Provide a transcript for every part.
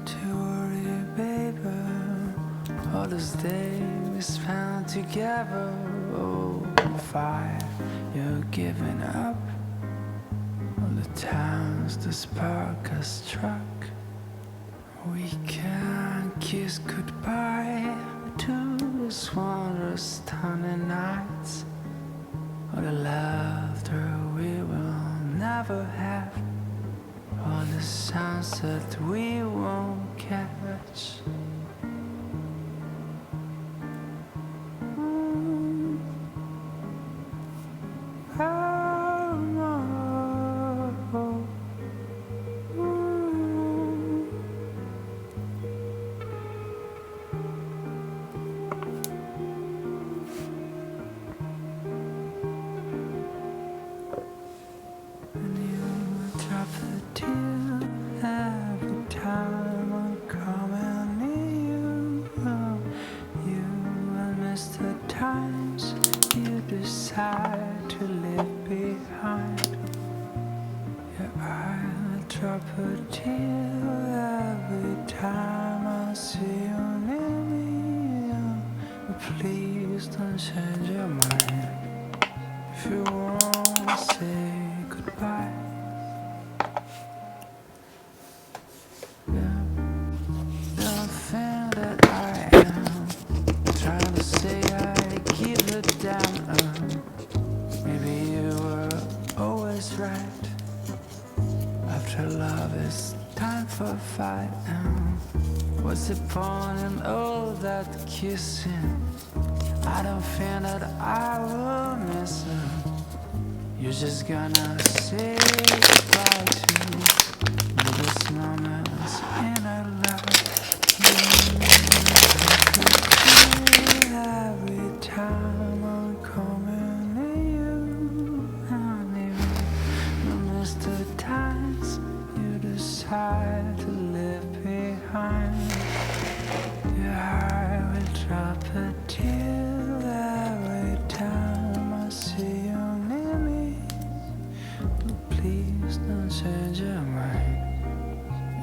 to worry, baby. All those days spent together. Oh, fire, you're giving up. All the times the spark has struck. We can't kiss goodbye to this wondrous stunning nights. All the laughter we will never have. All the sunset we won't catch. Decide to leave behind. Yeah, I drop a tear every time I see you near me. But please don't change your mind. If you won't say goodbye. Yeah, don't think that I am trying to say I give a damn. Maybe you were always right. After love, it's time for a fight. What's the point in all that kissing? I don't think that I will miss her. You're just gonna say goodbye to those moments in our life. Every time I'm coming near you, honey, you miss the times you decide to leave behind. Yeah, I will drop a tear every time I see you near me. But please don't change your mind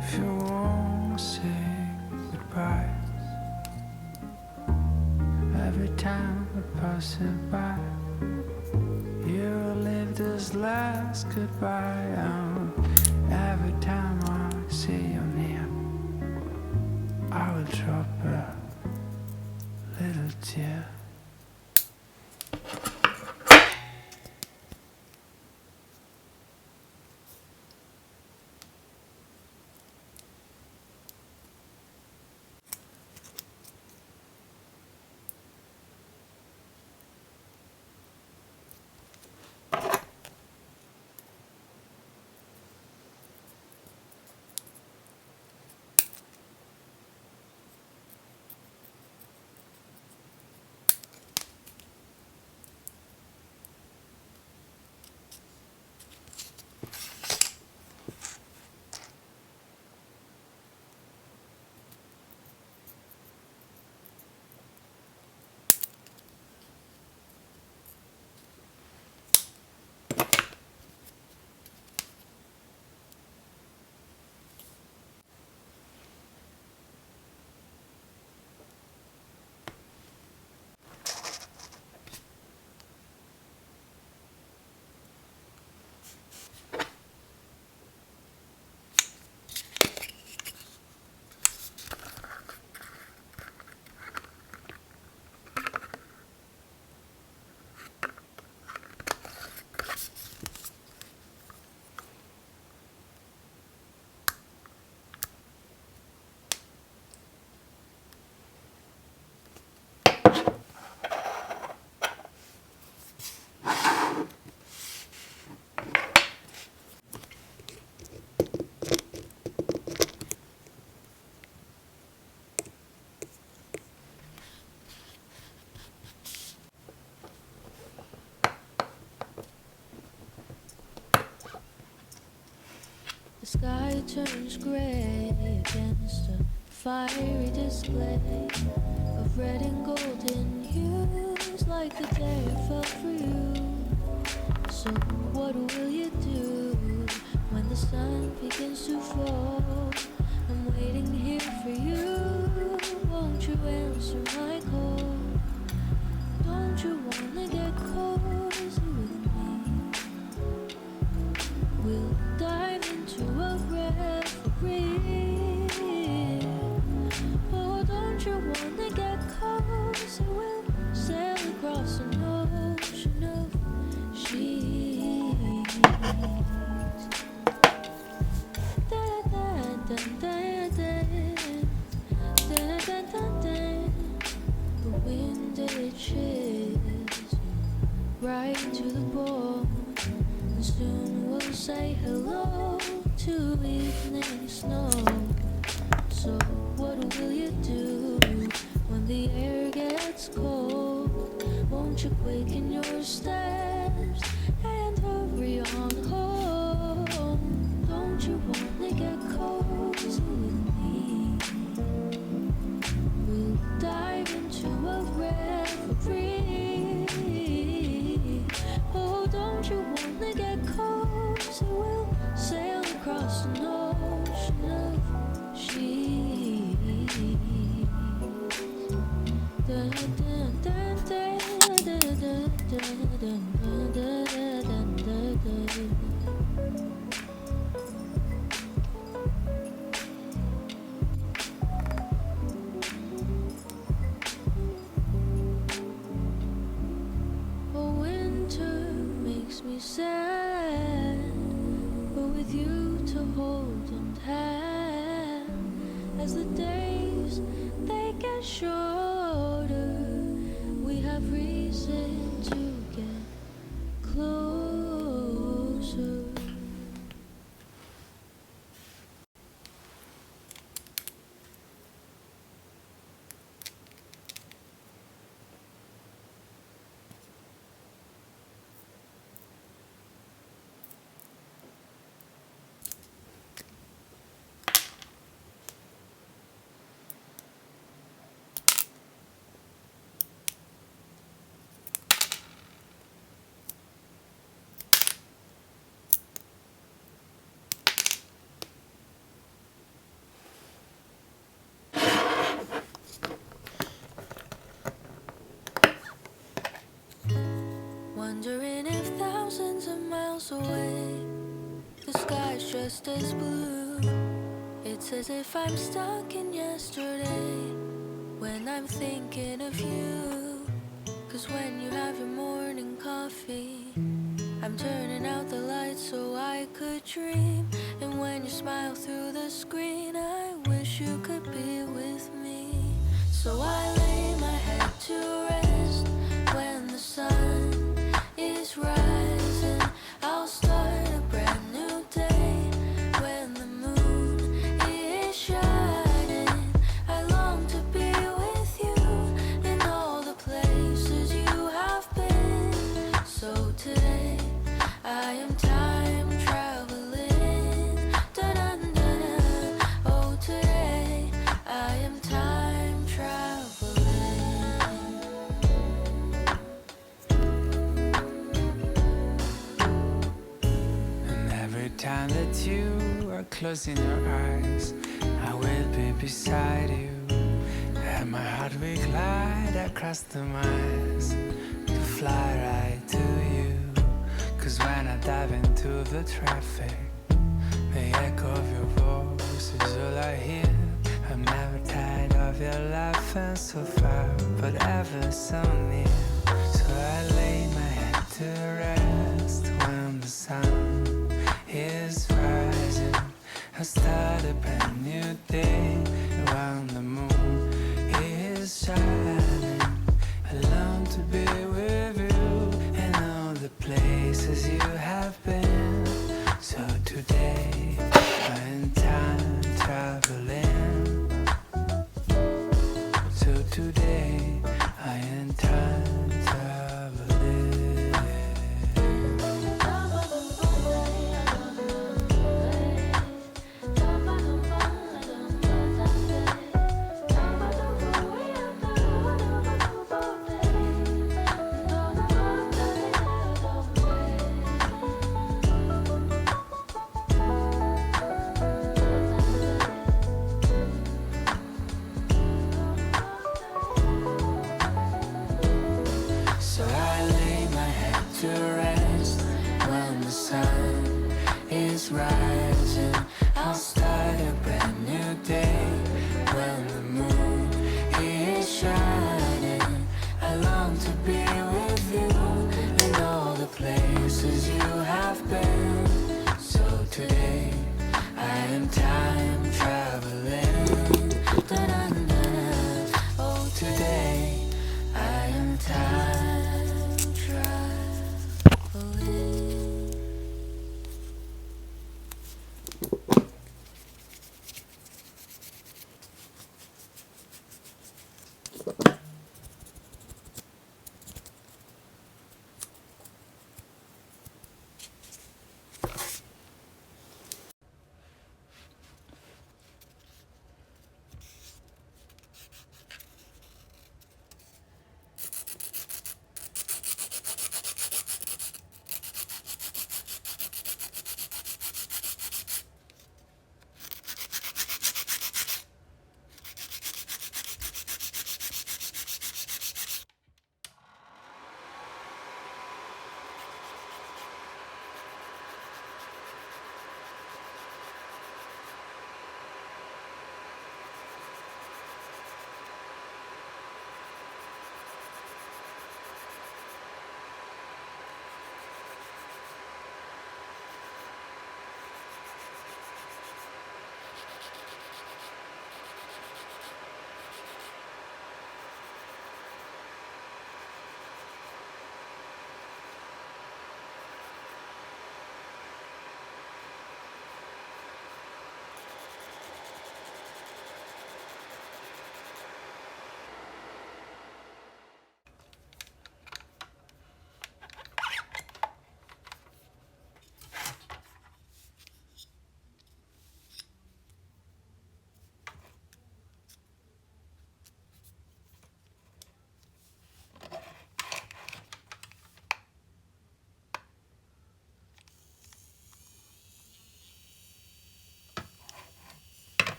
if you won't say goodbye. Every time I pass it by, you live this last goodbye. Every time I see you near, I will drop a little tear. The sky turns gray against a fiery display of red and golden hues, like the day I fell for you. So what will you do when the sun begins to fall? I'm waiting here The wind it chills right to the bone, and soon we'll say hello to evening snow. So what will you do when the air gets cold? Won't you quicken your steps and hurry on home? Don't you wanna get cozy with me? We'll dive into a reverie. Oh, don't you wanna get cozy? We'll sail across an ocean of sheets. Dun, dun, dun, dun, dun, dun, dun, dun, dun, dun, dun. Oh, winter makes me sad, but with you to hold and hand, as the days they get shorter, we have reason to get closer. Wondering if thousands of miles away the sky's just as blue. It's as if I'm stuck in yesterday when I'm thinking of you. 'Cause when you have your morning coffee, I'm turning out the lights so I could dream. And when you smile through the screen, I wish you could be with me. So I lay my head to rest when the sun is rising. I'll start a brand new day when the moon is shining. I long to be with you in all the places you have been. So today I am time traveling. Da-dun-dun-dun. Oh, today I am time traveling. And every time that you are closing your eyes, I will be beside you. And my heart will glide across the miles to fly right to you. 'Cause when I dive into the traffic, the echo of your voice is all I hear. I'm never tired of your laughing so far, but ever so near. So I lay my head to rest when the sun is rising. I start a brand new day when the moon is shining. I long to be with you in all the places you have been. So today I'm time traveling. So today I am time traveling. time.